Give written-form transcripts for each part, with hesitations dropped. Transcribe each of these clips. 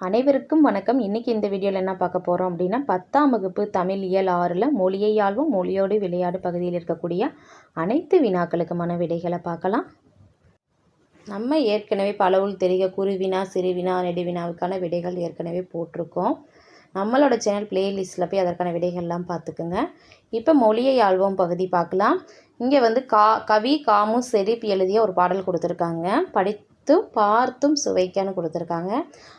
அனைவருக்கும் வணக்கம். இன்றைக்கி இந்த வீடியோவில் என்ன பார்க்க போகிறோம் அப்படின்னா 10ஆம் வகுப்பு தமிழ் இயல் 6ல் மொழியை ஆள்வோம் மொழியோடு விளையாடு பகுதியில் இருக்கக்கூடிய அனைத்து வினாக்களுக்குமான விடைகளை பார்க்கலாம். நம்ம ஏற்கனவே பலவுள் தெரிக குறுவினா சிறுவினா நெடுவினாவுக்கான விடைகள் ஏற்கனவே போட்டிருக்கோம். நம்மளோட சேனல் பிளேலிஸ்ட்டில் போய் அதற்கான விடைகள்லாம் பார்த்துக்குங்க. இப்போ மொழியை ஆள்வோம் பகுதி பார்க்கலாம். இங்கே வந்து கவி காமு செரிப் எழுதிய ஒரு பாடல் கொடுத்துருக்காங்க. பார்த்தும் சுவைக்கன்னு கொடுத்துருக்காங்க.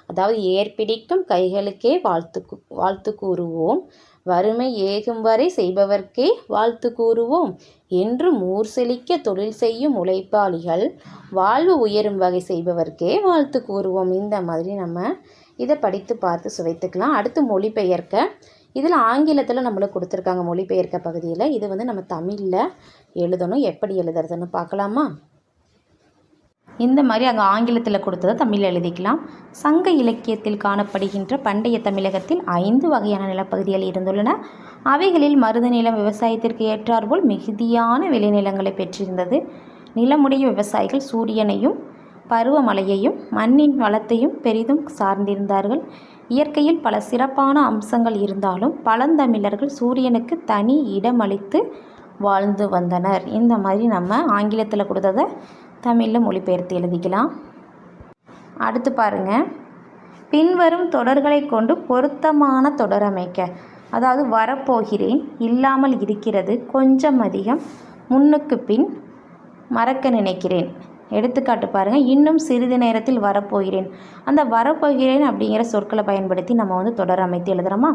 அதாவது ஏற்பிடிக்கும் கைகளுக்கே வாழ்த்து கூறுவோம், வறுமை ஏகும் வரை செய்பவர்க்கே வாழ்த்து கூறுவோம் என்று மூர் செழிக்க தொழில் செய்யும் உழைப்பாளிகள் வாழ்வு உயரும் வகை செய்பவர்க்கே வாழ்த்து கூறுவோம். இந்த மாதிரி நம்ம இதை படித்து பார்த்து சுவைத்துக்கலாம். அடுத்து மொழிபெயர்க்க. இதில் ஆங்கிலத்தில் நம்மளுக்கு கொடுத்துருக்காங்க மொழிபெயர்க்க பகுதியில். இது வந்து நம்ம தமிழில் எழுதணும். எப்படி எழுதுறதுன்னு பார்க்கலாமா? இந்த மாதிரி அங்கே ஆங்கிலத்தில் கொடுத்ததை தமிழில் எழுதிக்கலாம். சங்க இலக்கியத்தில் காணப்படுகின்ற பண்டைய தமிழகத்தில் 5 வகையான நிலப்பகுதிகள் இருந்துள்ளன. அவைகளில் மருத நிலம் விவசாயத்திற்கு ஏற்றாற்போல் மிகுதியான விளைநிலங்களை பெற்றிருந்தது. நிலமுடைய விவசாயிகள் சூரியனையும் பருவமழையையும் மண்ணின் வளத்தையும் பெரிதும் சார்ந்திருந்தார்கள். இயற்கையில் பல சிறப்பான அம்சங்கள் இருந்தாலும் பழந்தமிழர்கள் சூரியனுக்கு தனி இடமளித்து வாழ்ந்து வந்தனர். இந்த மாதிரி நம்ம ஆங்கிலத்தில் கொடுத்ததை தமிழில் மொழிபெயர்த்து எழுதிக்கலாம். அடுத்து பாருங்கள், பின்வரும் தொடர்களை கொண்டு பொருத்தமான தொடர் அமைக்க. அதாவது வரப்போகிறேன், இல்லாமல் இருக்கிறது, கொஞ்சம் அதிகம், முன்னுக்கு பின், மறக்க நினைக்கிறேன். எடுத்துக்காட்டு பாருங்கள், இன்னும் சிறிது நேரத்தில் வரப்போகிறேன். அந்த வரப்போகிறேன் அப்படிங்கிற சொற்களை பயன்படுத்தி நம்ம வந்து தொடர் அமைத்து எழுதுகிறோமா?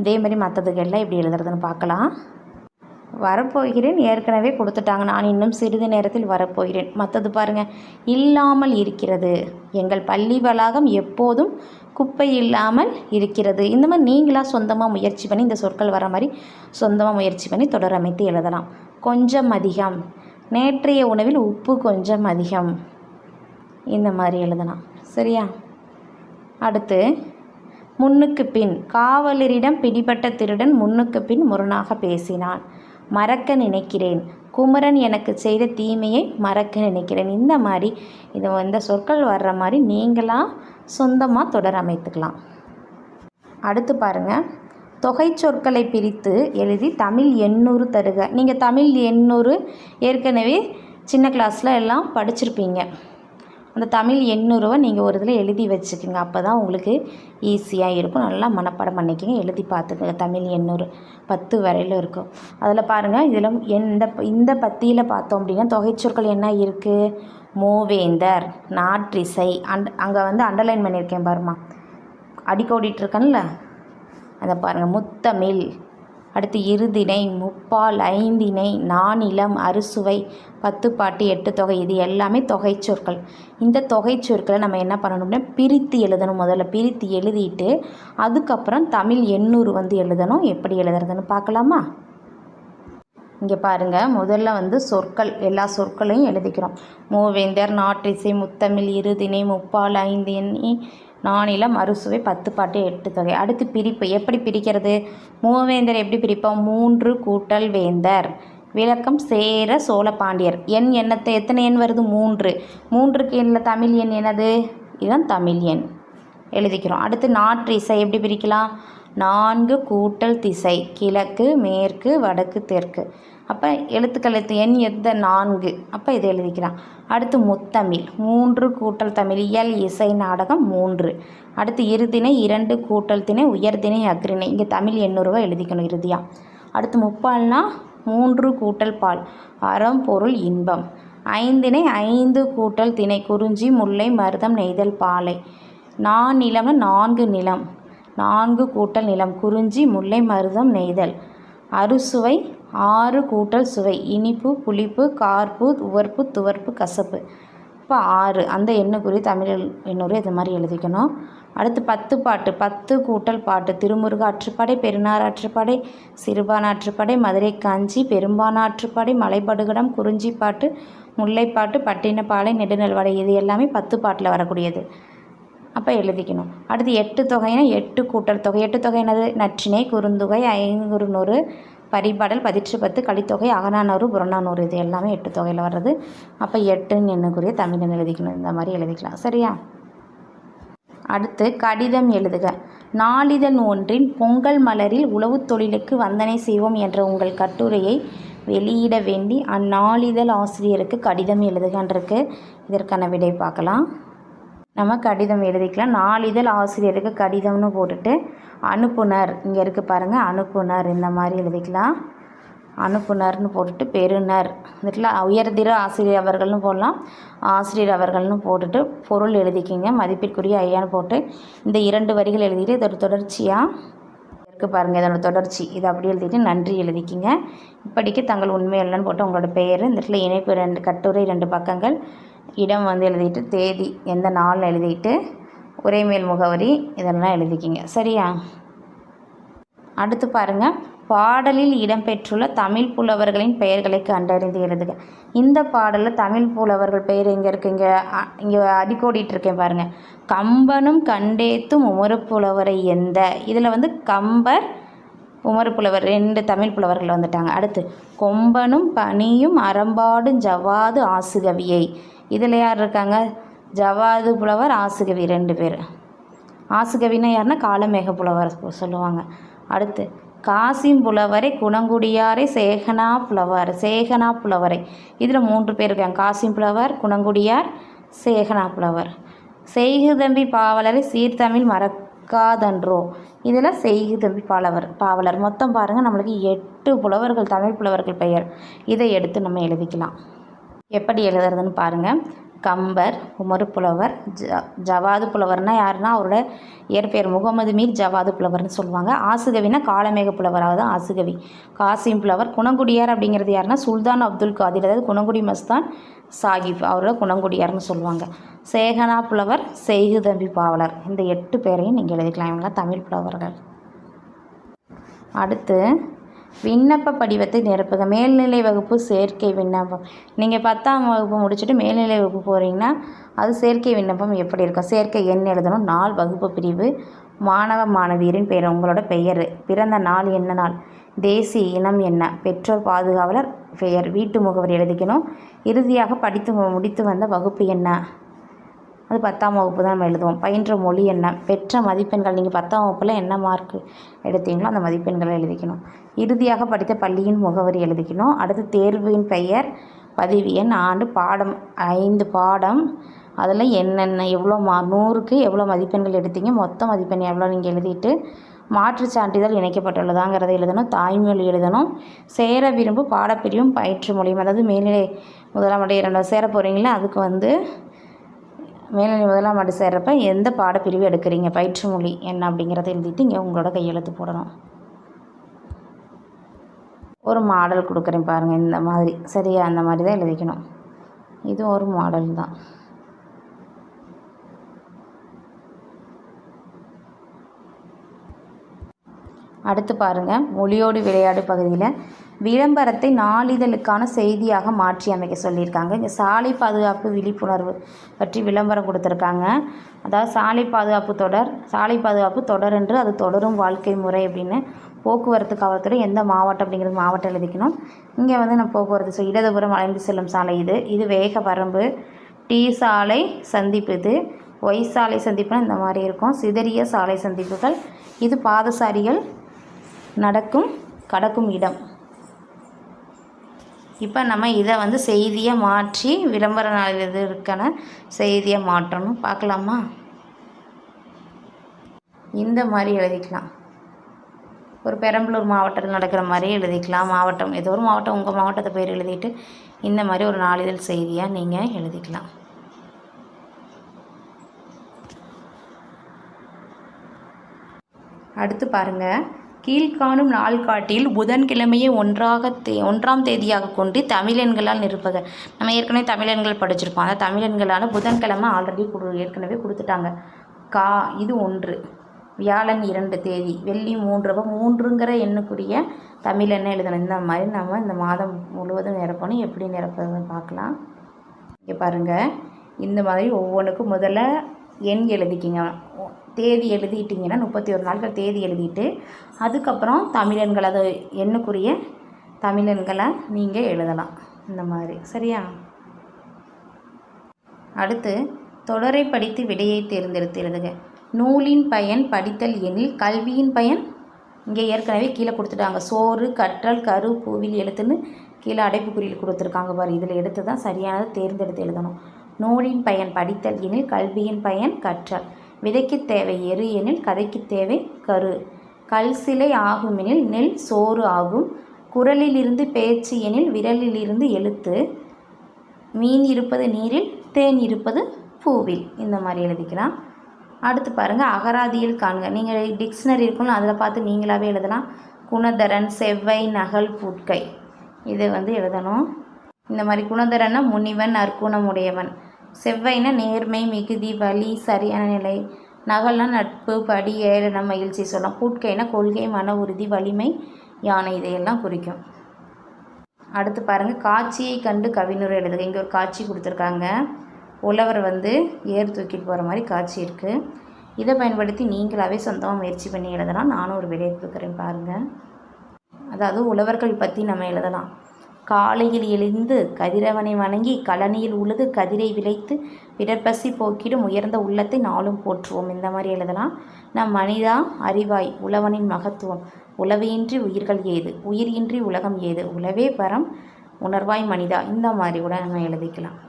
இதே மாதிரி மற்றதுக்கெல்லாம் எப்படி எழுதுறதுன்னு பார்க்கலாம். வரப்போகிறேன் ஏற்கனவே கொடுத்துட்டாங்க. நான் இன்னும் சிறிது நேரத்தில் வரப்போகிறேன். மற்றது பாருங்கள், இல்லாமல் இருக்கிறது. எங்கள் பள்ளி வளாகம் எப்போதும் குப்பை இல்லாமல் இருக்கிறது. இந்த மாதிரி நீங்களாக சொந்தமாக முயற்சி பண்ணி இந்த சொற்கள் வர மாதிரி சொந்தமாக முயற்சி பண்ணி தொடர் அமைத்து எழுதலாம். கொஞ்சம் அதிகம், நேற்றைய உணவில் உப்பு கொஞ்சம் அதிகம். இந்த மாதிரி எழுதலாம். சரியா? அடுத்து முன்னுக்கு பின். காவலரிடம் பிடிபட்ட திருடன் முன்னுக்கு பின் முரணாக பேசினான். மறக்க நினைக்கிறேன். குமரன் எனக்கு செய்த தீமையை மறக்க நினைக்கிறேன். இந்த மாதிரி இந்த சொற்கள் வர்ற மாதிரி நீங்களாக சொந்தமாக தொடர் அமைத்துக்கலாம். அடுத்து பாருங்கள், தொகை சொற்களை பிரித்து எழுதி தமிழ் எண்ணூறு தருக. நீங்கள் தமிழ் எண்ணூறு ஏற்கனவே சின்ன கிளாஸில் எல்லாம் படிச்சிருப்பீங்க. அந்த தமிழ் எண்ணூறுவை நீங்கள் ஒரு இதில் எழுதி வச்சுக்கோங்க. அப்போ தான் உங்களுக்கு ஈஸியாக இருக்கும். நல்லா மனப்பாடம் பண்ணிக்கோங்க. எழுதி பார்த்துக்கோங்க. தமிழ் எண்ணூறு 10 வரையில் இருக்கும். அதில் பாருங்கள், இதில் இந்த பத்தியில் பார்த்தோம் அப்படின்னா தொகைச்சொற்கள் என்ன இருக்குது? மூவேந்தர், நாற்றிசை, அங்கே வந்து அண்டர்லைன் பண்ணியிருக்கேன் பாருமா, அடிக்கோடிட்டுருக்கேன்ல, அதை பாருங்கள். முத்தமிழ், அடுத்து இருதிணை, முப்பால், ஐந்திணை, நானிலம், அறுசுவை, 10 பாட்டு, 8 தொகை. இது எல்லாமே தொகை சொற்கள். இந்த தொகை சொற்களை நம்ம என்ன பண்ணணும்னா பிரித்து எழுதணும். முதல்ல பிரித்து எழுதிட்டு அதுக்கப்புறம் தமிழ் எண்ணூறு வந்து எழுதணும். எப்படி எழுதுறதுன்னு பார்க்கலாமா? இங்கே பாருங்கள், முதல்ல வந்து சொற்கள் எல்லா சொற்களையும் எழுதிக்கிறோம். மூவேந்தர், நாற்றிசை, முத்தமிழ், இருதிணை, முப்பால், ஐந்திணை, நானிலம், அறுசுவை, 10 பாட்டு, 8 தொகை. அடுத்து பிரிப்பு. எப்படி பிரிக்கிறது? மூவேந்தர் எப்படி பிரிப்போம்? 3 கூட்டல் வேந்தர். விளக்கம் சேர சோழ பாண்டியர். எண் எத்தனை எண் வருது? 3. 3க்கு எண்ணில் தமிழ் எண் என்னது? இதுதான் தமிழ் எண். எழுதிக்கிறோம். அடுத்து நாற்றிசை எப்படி பிரிக்கலாம்? 4 கூட்டல் திசை, கிழக்கு மேற்கு வடக்கு தெற்கு. அப்போ எழுத்துக்கள் எண் 4. அப்போ இதை எழுதிக்கலாம். அடுத்து முத்தமிழ் 3 கூட்டல் தமிழ், இயல் இசை நாடகம் 3. அடுத்து இருதிணை 2 கூட்டல் திணை, உயர்திணை அக்ரிணை. இங்கே தமிழ் எண்ணூறுவா எழுதிக்கணும் இறுதியாக. அடுத்து முப்பால்னா 3 கூட்டல் பால், அறம் பொருள் இன்பம். ஐந்திணை 5 கூட்டல் திணை, குறிஞ்சி முல்லை மருதம் நெய்தல் பாலை. நானிலம்னா 4 நிலம், 4 கூட்டல் நிலம், குறிஞ்சி முல்லை மருதம் நெய்தல். அறுசுவை 6 கூட்டல் சுவை, இனிப்பு புளிப்பு கார்ப்பு உவர்ப்பு துவர்ப்பு கசப்பு. இப்போ 6 அந்த எண்ணுக்குரிய தமிழ் எண்ணூறு இது மாதிரி எழுதிக்கணும். அடுத்து 10 பாட்டு, 10 கூட்டல் பாட்டு, திருமுருக ஆற்றுப்படை, பெருநார் ஆற்றுப்படை, சிறுபான் ஆற்றுப்படை, மதுரை காஞ்சி, பெரும்பான் ஆற்றுப்படை, மலைப்படுகடம், குறிஞ்சி பாட்டு, முல்லைப்பாட்டு, பட்டினப்பாலை, நெடுநல்வாடை. இது எல்லாமே 10 பாட்டில் வரக்கூடியது. அப்போ எழுதிக்கணும். அடுத்து 8 தொகைனா 8 கூட்டல் தொகை. 8 தொகை என்னது? நற்றிணை, குறுந்தொகை, ஐங்குறுநூறு, பரிபாடல், 10 கலித்தொகை, அகநானூறு, புறநானூறு. இது எல்லாமே 8 தொகையில் வர்றது. அப்போ 8ன்னு எண்ணுக்குரிய தமிழன் எழுதிக்கணும். இந்த மாதிரி எழுதிக்கலாம். சரியா? அடுத்து கடிதம் எழுதுக. நாளிதழ் ஒன்றின் பொங்கல் மலரில் உழவுத் தொழிலுக்கு வந்தனை செய்வோம் என்ற உங்கள் கட்டுரையை வெளியிட வேண்டி அந்நாளிதழ் ஆசிரியருக்கு கடிதம் எழுதுகன்றிருக்கு. இதற்கான விடை பார்க்கலாம். நம்ம கடிதம் எழுதிக்கலாம். நாளிதழ் ஆசிரியருக்கு கடிதம்னு போட்டுட்டு அனுப்புனர் இங்கே இருக்குது பாருங்கள், அனுப்புனர் இந்த மாதிரி எழுதிக்கலாம். அனுப்புனர்னு போட்டுட்டு பெறுநர் இதுல உயர்திர ஆசிரியர் அவர்கள்னு போடலாம், ஆசிரியர் அவர்கள்னு போட்டுட்டு பொருள் எழுதிக்கிங்க. மதிப்பிற்குரிய ஐயான்னு போட்டு இந்த 2 வரிகள் எழுதிட்டு இதோட தொடர்ச்சியாக இருக்குது பாருங்கள், இதோட தொடர்ச்சி இதை அப்படியே எழுதிட்டு நன்றி எழுதிக்கிங்க. இப்படிக்கு தங்கள் உண்மை இல்லைன்னு போட்டு உங்களோட பெயர், இந்த இடத்துல இணைப்பு 2 கட்டுரை 2 பக்கங்கள், இடம் வந்து எழுதிட்டு தேதி எந்த நாள் எழுதிட்டு உரைமேல் முகவரி இதெல்லாம் எழுதிக்கிங்க. சரியா? அடுத்து பாருங்கள், பாடலில் இடம்பெற்றுள்ள தமிழ் புலவர்களின் பெயர்களை கண்டறிந்து எழுதுக. இந்த பாடலில் தமிழ் புலவர்கள் பெயர் எங்கே இருக்குது? இங்கே அடிக்கோடிட்டுருக்கேன் பாருங்கள். கம்பனும் கண்டேத்தும் உமறு புலவரை எந்த. இதில் வந்து கம்பர் உமறு புலவர் 2 தமிழ் புலவர்கள் வந்துட்டாங்க. அடுத்து கொம்பனும் பனியும் அறம்பாடும் ஜவ்வாது ஆசுகவியை. இதில் யார் இருக்காங்க? ஜவ்வாது புலவர், ஆசுகவி 2 பேர். ஆசுகவினா யாருன்னா காலமேக புலவர் சொல்லுவாங்க. அடுத்து காசிம் புலவரை, குணங்குடியாரை, சேகனா புலவரை. இதில் 3 பேர் இருக்காங்க. காசிம் புலவர், குணங்குடியார், சேகனா புலவர். செய்குதம்பி பாவலரை சீர்தமிழ் மறக்காதன்றோ. இதில் செய்குதம்பி பாவலர். மொத்தம் பாருங்கள், நம்மளுக்கு 8 புலவர்கள், தமிழ் புலவர்கள் பெயர். இதை எடுத்து நம்ம எழுதிக்கலாம். எப்படி எழுதுறதுன்னு பாருங்கள். கம்பர் உமறு புலவர், ஜவாது புலவர்னால் யாருன்னா அவரோட இயற்பெயர் முகமது மீர் ஜவாது புலவர்னு சொல்லுவாங்க. ஆசுகவினா காலமேக புலவராக தான் ஆசுகவி. காசிம் புலவர். குணங்குடியார் அப்படிங்கிறது யாருன்னா சுல்தான் அப்துல் காதிர், அதாவது குணங்குடி மஸ்தான் சாஹிப், அவரோட குணங்குடியார்னு சொல்லுவாங்க. சேகனா புலவர், செய்குதம்பி பாவலர். இந்த 8 பேரையும் நீங்கள் எழுதிக்கலாம். இவங்களாம் தமிழ் புலவர்கள். அடுத்து விண்ணப்ப படிவத்தை நிரப்புக. மேல்நிலை வகுப்பு சேர்க்கை விண்ணப்பம். நீங்கள் 10ஆம் வகுப்பு முடிச்சுட்டு மேல்நிலை வகுப்பு போகிறீங்கன்னா அது சேர்க்கை விண்ணப்பம் எப்படி இருக்கும்? சேர்க்கை எண் எழுதணும், நாள், வகுப்பு பிரிவு, மாணவ மாணவியரின் பெயர், உங்களோட பெயர், பிறந்த நாள் என்ன நாள், தேசிய இனம் என்ன, பெற்றோர் பாதுகாவலர் பெயர், வீட்டு முகவரி எழுதிக்கணும். இறுதியாக படித்து முடித்து வந்த வகுப்பு என்ன, அது 10ஆம் வகுப்பு தான் நம்ம எழுதுவோம். பயின்ற மொழி என்ன, பெற்ற மதிப்பெண்கள், நீங்கள் 10ஆம் வகுப்பில் என்ன மார்க் எடுத்தீங்களோ அந்த மதிப்பெண்களை எழுதிக்கணும். இறுதியாக படித்த பள்ளியின் முகவரி எழுதிக்கணும். அடுத்து தேர்வின் பெயர், பதிவு எண், ஆண்டு, பாடம் 5 பாடம், அதில் என்னென்ன எவ்வளோ 100க்கு எவ்வளோ மதிப்பெண்கள் எடுத்தீங்க, மொத்த மதிப்பெண் எவ்வளோ நீங்கள் எழுதிட்டு மாற்றுச் சான்றிதழ் இணைக்கப்பட்டுள்ளதாங்கிறத எழுதணும். தாய்மொழி எழுதணும். சேர விரும்பு பாடப்பிரிவும் பயிற்று மொழியும், அதாவது மேல்நிலை 1ஆம் ஆண்டு 2ஆம் சேர போகிறீங்களா, அதுக்கு வந்து மேல்நிலை 1ஆம் ஆண்டு சேர்றப்ப எந்த பாடப்பிரிவு எடுக்கிறீங்க, பயிற்று மொழி என்ன அப்படிங்கிறத எழுதிட்டு இங்கே உங்களோட கையெழுத்து போடணும். ஒரு மாடல் கொடுக்குறேன் பாருங்கள், இந்த மாதிரி. சரியா? அந்த மாதிரி தான் எழுதிக்கணும். இது ஒரு மாடல் தான். அடுத்து பாருங்கள், மொழியோடு விளையாடு பகுதியில் விளம்பரத்தை நாளிதழுக்கான செய்தியாக மாற்றி அமைக்க சொல்லியிருக்காங்க. இங்கே சாலை பாதுகாப்பு விழிப்புணர்வு பற்றி விளம்பரம் கொடுத்துருக்காங்க. அதாவது சாலை பாதுகாப்பு தொடர் என்று அது தொடரும் வாழ்க்கை முறை அப்படின்னு. போக்குவரத்து காவல்துறை எந்த மாவட்டம் அப்படிங்கிறது மாவட்டம் எழுதிக்கணும். இங்கே வந்து நம்ம போக்குவரத்து இடதுபுறம் வளைந்து செல்லும் சாலை, இது வேக வரம்பு, டி சாலை சந்திப்பு, இது ஒய் சாலை சந்திப்புனா இந்த மாதிரி இருக்கும். சிதறிய சாலை சந்திப்புகள், இது பாதசாரிகள் கடக்கும் இடம். இப்போ நம்ம இதை வந்து செய்தியாக மாற்றி விளம்பர நாளிதழுக்கான செய்தியாக மாற்றணும். பார்க்கலாமா? இந்த மாதிரி எழுதிக்கலாம். ஒரு பெரம்பலூர் மாவட்டத்தில் நடக்கிற மாதிரி எழுதிக்கலாம். மாவட்டம் ஏதோ ஒரு மாவட்டம், உங்கள் மாவட்டத்தை பேர் எழுதிட்டு இந்த மாதிரி ஒரு நாளிதழ் செய்தியாக நீங்கள் எழுதிக்கலாம். அடுத்து பாருங்கள், கீழ்காணும் நாள்காட்டியில் புதன்கிழமையை 1ஆம் தேதியாக கொண்டு தமிழெண்களால் நிரப்புக. நம்ம ஏற்கனவே தமிழெண்கள் படிச்சிருக்கோம். அந்த தமிழெண்களால் புதன்கிழமை ஆல்ரெடி ஏற்கனவே கொடுத்துட்டாங்க. இது 1, வியாழன் 2 தேதி, வெள்ளி 3. அப்போ 3ங்கிற எண்ணுக்குரிய தமிழெண்ணை எழுதணும். இந்த மாதிரி நம்ம இந்த மாதம் முழுவதும் நிரப்பணும். எப்படி நிரப்புறதுன்னு பார்க்கலாம். இங்கே பாருங்கள், இந்த மாதிரி ஒவ்வொன்றுக்கும் முதல்ல எண் எழுதிக்கிங்க. தேதி எழுதிட்டிங்கன்னா 31 நாட்கள் தேதி எழுதிட்டு அதுக்கப்புறம் தமிழெண்கள், அது எண்ணுக்குரிய தமிழெண்களை நீங்கள் எழுதலாம் இந்த மாதிரி. சரியா? அடுத்து தொடரை படித்து விடையை தேர்ந்தெடுத்து எழுதுக. நூலின் பயன் படித்தல் எனில் கல்வியின் பயன் இங்கே ஏற்கனவே கீழே கொடுத்துட்டாங்க. சோறு, கற்றல், கரு, பூவில் எழுத்துன்னு கீழே அடைப்புக்குறியில் கொடுத்துருக்காங்க பாரு. இதில் எடுத்து தான் சரியானது தேர்ந்தெடுத்து எழுதணும். நூலின் பயன் படித்தல் எனில் கல்வியின் பயன் கற்றல். விதைக்கு தேவை எரு எனில் கதைக்கு தேவை கரு. கல் சிலை ஆகுமெனில் நெல் சோறு ஆகும். குரலிலிருந்து பேச்சு எனில் விரலிலிருந்து எழுத்து. மீன் இருப்பது நீரில் தேன் இருப்பது பூவில். இந்த மாதிரி எழுதிக்கலாம். அடுத்து பாருங்கள், அகராதியில் காண்க. நீங்கள் டிக்ஷனரி இருக்கும்ல, அதில் பார்த்து நீங்களாகவே எழுதலாம். குணதரன், செவ்வை, நகல், புட்கை இது எழுதணும். இந்த மாதிரி குணதரன்னா முனிவன், நற்குணமுடையவன். செவ்வைனா நேர்மை, மிகுதி, வலி, சரியான நிலை. நகல்னா நட்பு, படி, ஏளனம், மகிழ்ச்சி சொல்லலாம். புட்கைனா கொள்கை, மன உறுதி, வலிமை, யானை இதையெல்லாம் குறிக்கும். அடுத்து பாருங்கள், காட்சியை கண்டு கவினுரை எழுதுக. இங்கே ஒரு காட்சி கொடுத்துருக்காங்க. உழவர் ஏர் தூக்கிட்டு போகிற மாதிரி காட்சி இருக்குது. இதை பயன்படுத்தி நீங்களாகவே சொந்தமாக முயற்சி பண்ணி எழுதலாம். நானும் ஒரு விடை கொடுக்குறேன் பாருங்கள். அதாவது உழவர்கள் பற்றி நம்ம எழுதலாம். காலையில் எழுந்து கதிரவனை வணங்கி கழனியில் உழுது கதிரை விளைத்து பிறப்பசி போக்கிடும் உயர்ந்த உள்ளத்தை நாளும் போற்றுவோம். இந்த மாதிரி எழுதலாம். நம் மனிதா அறிவாய் உழவனின் மகத்துவம். உழவையின்றி உயிர்கள் ஏது, உயிர் இன்றி உலகம் ஏது, உழவே பரம் உணர்வாய் மனிதா. இந்த மாதிரி கூட நம்ம எழுதிக்கலாம்.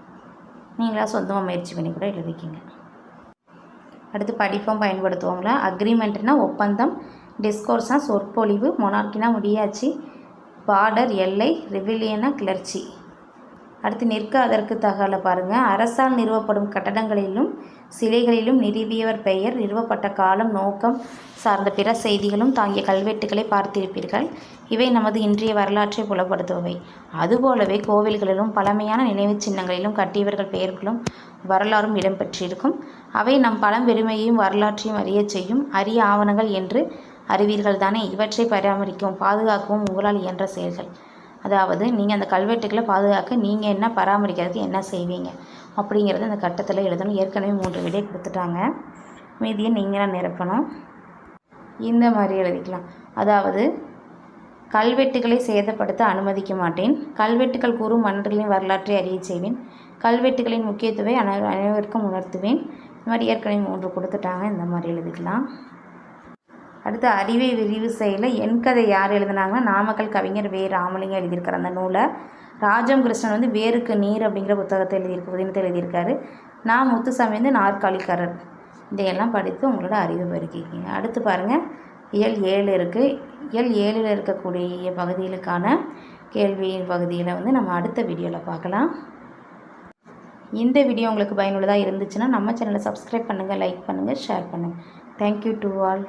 நீங்களாக சொந்தமாக முயற்சி பண்ணி கூட எழுதிக்கிங்க. அடுத்து படிப்போம் பயன்படுத்துவோங்களா. அக்ரிமெண்ட்னா ஒப்பந்தம், டிஸ்கோர்ஸ்னால் சொற்பொழிவு, மொனார்க்கினா முடியாட்சி, பார்டர் எல்லை, ரிவிலியனா கிளர்ச்சி. அடுத்து நிற்க அதற்கு தகவலை பாருங்கள். அரசால் நிறுவப்படும் கட்டடங்களிலும் சிலைகளிலும் நிறுவியவர் பெயர், நிறுவப்பட்ட காலம், நோக்கம் சார்ந்த பிற செய்திகளும் தாங்கிய கல்வெட்டுக்களை பார்த்திருப்பீர்கள். இவை நமது இன்றைய வரலாற்றை புலப்படுத்துபவை. அதுபோலவே கோவில்களிலும் பழமையான நினைவுச் சின்னங்களிலும் கட்டியவர்கள் பெயர்களும் வரலாறும் இடம்பெற்றிருக்கும். அவை நம் பழம்பெருமையையும் வரலாற்றையும் அறியச் செய்யும் அரிய ஆவணங்கள் என்று அறிவீர்கள் தானே. இவற்றை பராமரிக்கவும் பாதுகாக்கவும் உங்களால் இயன்ற செயல்கள். அதாவது நீங்கள் அந்த கல்வெட்டுக்களை பாதுகாக்க நீங்கள் என்ன பராமரிக்கிறதுக்கு என்ன செய்வீங்க அப்படிங்கிறது அந்த கட்டத்தில் எழுதணும். ஏற்கனவே 3 விடை கொடுத்துட்டாங்க. மீதியை நீங்களாக நிரப்பணும். இந்த மாதிரி எழுதிக்கலாம். அதாவது கல்வெட்டுக்களை சேதப்படுத்த அனுமதிக்க மாட்டேன். கல்வெட்டுக்கள் கூறும் மன்னர்களின் வரலாற்றை அறிய செய்வேன். கல்வெட்டுக்களின் முக்கியத்துவத்தை அனைவருக்கும் உணர்த்துவேன். இந்த மாதிரி ஏற்கனவே 3 கொடுத்துட்டாங்க. இந்த மாதிரி எழுதிக்கலாம். அடுத்து அறிவை விரிவு செய்யல என் கதை யார் எழுதினாங்கன்னா நாமக்கல் கவிஞர் வே. ராமலிங்கம் எழுதியிருக்கார். அந்த நூலை ராஜம் கிருஷ்ணன் வேருக்கு நீர் அப்படிங்கிற புத்தகத்தை புதினத்தை எழுதியிருக்காரு. நான் முத்துசாமி நாற்காலிக்காரர். இதையெல்லாம் படித்து உங்களோட அறிவை பெருக்கிக்கிங்க. அடுத்து பாருங்கள், இயல் 7 இருக்குது. இயல் 7ல் இருக்கக்கூடிய பகுதிகளுக்கான கேள்வியின் பகுதியில் நம்ம அடுத்த வீடியோவில் பார்க்கலாம். இந்த வீடியோ உங்களுக்கு பயனுள்ளதாக இருந்துச்சுன்னா நம்ம சேனலை சப்ஸ்கிரைப் பண்ணுங்கள், லைக் பண்ணுங்கள், ஷேர் பண்ணுங்கள். Thank you to all.